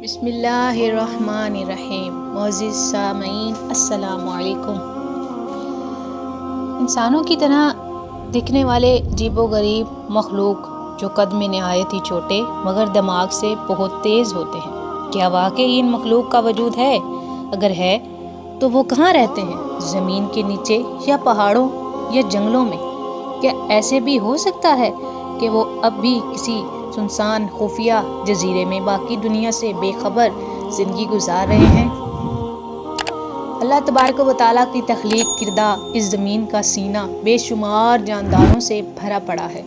بسم اللہ الرحمن الرحیم۔ معزز سامعین السلام علیکم۔ انسانوں کی طرح دکھنے والے عجیب و غریب مخلوق جو قد میں نہایت ہی چھوٹے مگر دماغ سے بہت تیز ہوتے ہیں، کیا واقعی ان مخلوق کا وجود ہے؟ اگر ہے تو وہ کہاں رہتے ہیں؟ زمین کے نیچے یا پہاڑوں یا جنگلوں میں؟ کیا ایسے بھی ہو سکتا ہے کہ وہ اب بھی کسی سنسان خفیہ جزیرے میں باقی دنیا سے بے خبر زندگی گزار رہے ہیں؟ اللہ تبارک و تعالیٰ کی تخلیق کردہ اس زمین کا سینہ بے شمار جانداروں سے بھرا پڑا ہے،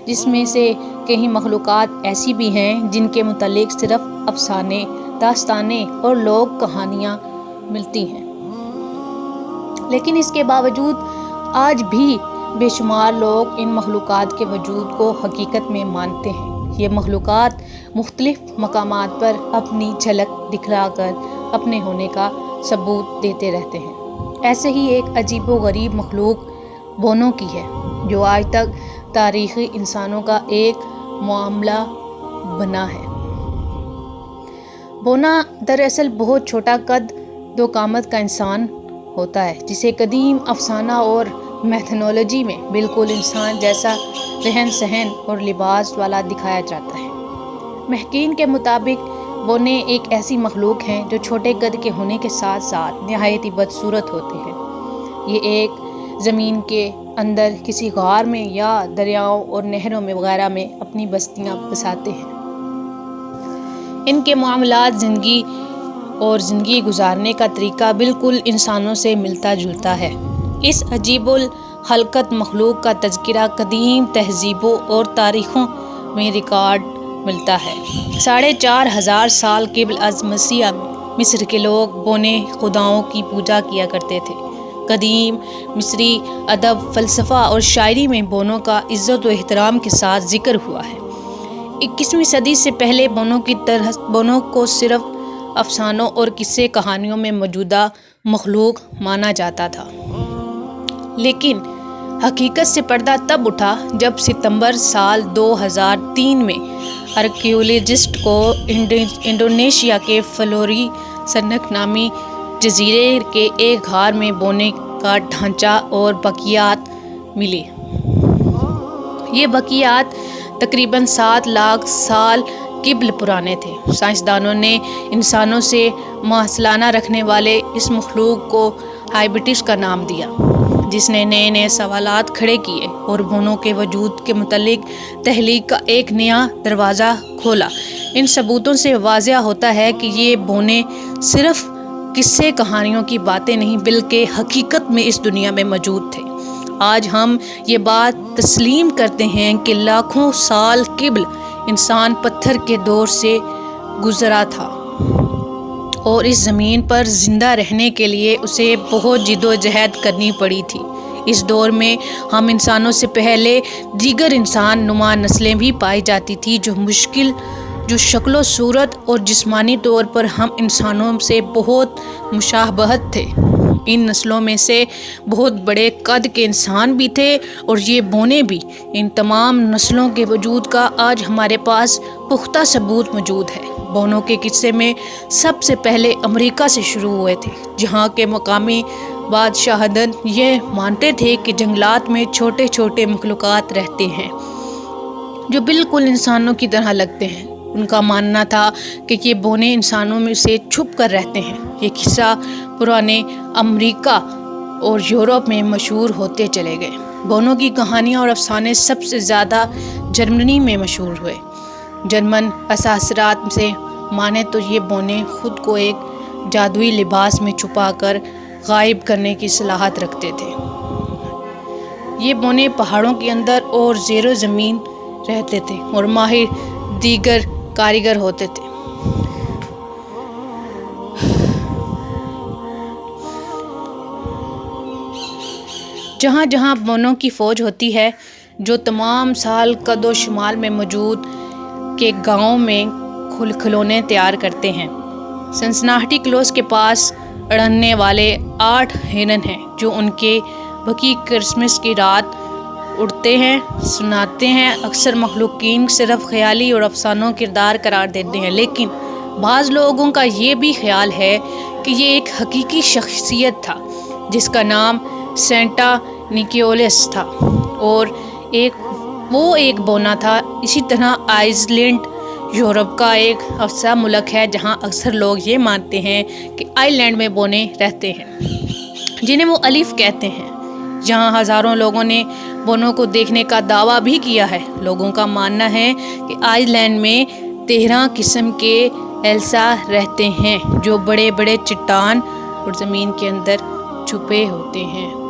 جس میں سے کئی مخلوقات ایسی بھی ہیں جن کے متعلق صرف افسانے، داستانیں اور لوک کہانیاں ملتی ہیں، لیکن اس کے باوجود آج بھی بے شمار لوگ ان مخلوقات کے وجود کو حقیقت میں مانتے ہیں۔ یہ مخلوقات مختلف مقامات پر اپنی جھلک دکھلا کر اپنے ہونے کا ثبوت دیتے رہتے ہیں۔ ایسے ہی ایک عجیب و غریب مخلوق بونوں کی ہے، جو آج تک تاریخی انسانوں کا ایک معاملہ بنا ہے۔ بونا دراصل بہت چھوٹا قد دو قامت کا انسان ہوتا ہے، جسے قدیم افسانہ اور میتھنالوجی میں بالکل انسان جیسا رہن سہن اور لباس والا دکھایا جاتا ہے۔ محققین کے مطابق بونے ایک ایسی مخلوق ہیں جو چھوٹے قد کے ہونے کے ساتھ ساتھ نہایت ہی بدصورت ہوتے ہیں۔ یہ ایک زمین کے اندر کسی غار میں یا دریاؤں اور نہروں میں وغیرہ میں اپنی بستیاں بساتے ہیں۔ ان کے معاملات، زندگی اور زندگی گزارنے کا طریقہ بالکل انسانوں سے ملتا جلتا ہے۔ اس عجیب الخلقت مخلوق کا تذکرہ قدیم تہذیبوں اور تاریخوں میں ریکارڈ ملتا ہے۔ 4500 سال قبل از مسیح مصر کے لوگ بونے خداؤں کی پوجا کیا کرتے تھے۔ قدیم مصری ادب، فلسفہ اور شاعری میں بونوں کا عزت و احترام کے ساتھ ذکر ہوا ہے۔ 21ویں صدی سے پہلے بونوں کو صرف افسانوں اور قصے کہانیوں میں موجودہ مخلوق مانا جاتا تھا، لیکن حقیقت سے پردہ تب اٹھا جب ستمبر سال 2003 میں آرکیولوجسٹ کو انڈونیشیا کے فلوری سنک نامی جزیرے کے ایک غار میں بونے کا ڈھانچہ اور باقیات ملے۔ یہ باقیات تقریباً 7 لاکھ سال قبل پرانے تھے۔ سائنسدانوں نے انسانوں سے مواصلانہ رکھنے والے اس مخلوق کو ہائبٹس کا نام دیا، جس نے نئے سوالات کھڑے کیے اور بونوں کے وجود کے متعلق تحقیق کا ایک نیا دروازہ کھولا۔ ان ثبوتوں سے واضح ہوتا ہے کہ یہ بونے صرف قصے کہانیوں کی باتیں نہیں بلکہ حقیقت میں اس دنیا میں موجود تھے۔ آج ہم یہ بات تسلیم کرتے ہیں کہ لاکھوں سال قبل انسان پتھر کے دور سے گزرا تھا اور اس زمین پر زندہ رہنے کے لیے اسے بہت جد و جہد کرنی پڑی تھی۔ اس دور میں ہم انسانوں سے پہلے دیگر انسان نما نسلیں بھی پائی جاتی تھیں جو شکل و صورت اور جسمانی طور پر ہم انسانوں سے بہت مشابہت تھے۔ ان نسلوں میں سے بہت بڑے قد کے انسان بھی تھے اور یہ بونے بھی۔ ان تمام نسلوں کے وجود کا آج ہمارے پاس پختہ ثبوت موجود ہے۔ بونوں کے قصے میں سب سے پہلے امریکہ سے شروع ہوئے تھے، جہاں کے مقامی بادشاہان یہ مانتے تھے کہ جنگلات میں چھوٹے چھوٹے مخلوقات رہتے ہیں جو بالکل انسانوں کی طرح لگتے ہیں۔ ان کا ماننا تھا کہ یہ بونے انسانوں میں سے چھپ کر رہتے ہیں۔ یہ قصہ پرانے امریکہ اور یورپ میں مشہور ہوتے چلے گئے۔ بونوں کی کہانیاں اور افسانے سب سے زیادہ جرمنی میں مشہور ہوئے۔ جرمن اثاثرات سے مانے تو یہ بونے خود کو ایک جادوئی لباس میں چھپا کر غائب کرنے کی صلاحیت رکھتے تھے۔ یہ بونے پہاڑوں کے اندر اور زیر زمین رہتے تھے اور ماہر دیگر کاریگر ہوتے تھے۔ جہاں جہاں بونوں کی فوج ہوتی ہے، جو تمام سال قد و شمال میں موجود کے گاؤں میں کھلونے تیار کرتے ہیں۔ سنسناٹی کلوز کے پاس اڑنے والے 8 ہرن ہیں جو ان کے بقی کرسمس کی رات اڑتے ہیں سناتے ہیں۔ اکثر مخلوقین صرف خیالی اور افسانوں کردار قرار دیتے ہیں، لیکن بعض لوگوں کا یہ بھی خیال ہے کہ یہ ایک حقیقی شخصیت تھا جس کا نام سینٹا نیکولس تھا اور وہ ایک بونا تھا۔ اسی طرح آئس لینڈ یورپ کا ایک ایسا ملک ہے جہاں اکثر لوگ یہ مانتے ہیں کہ آئی لینڈ میں بونے رہتے ہیں جنہیں وہ الف کہتے ہیں۔ جہاں ہزاروں لوگوں نے بونوں کو دیکھنے کا دعویٰ بھی کیا ہے۔ لوگوں کا ماننا ہے کہ آئی لینڈ میں 13 قسم کے ایلسا رہتے ہیں جو بڑے بڑے چٹان اور زمین کے اندر چھپے ہوتے ہیں۔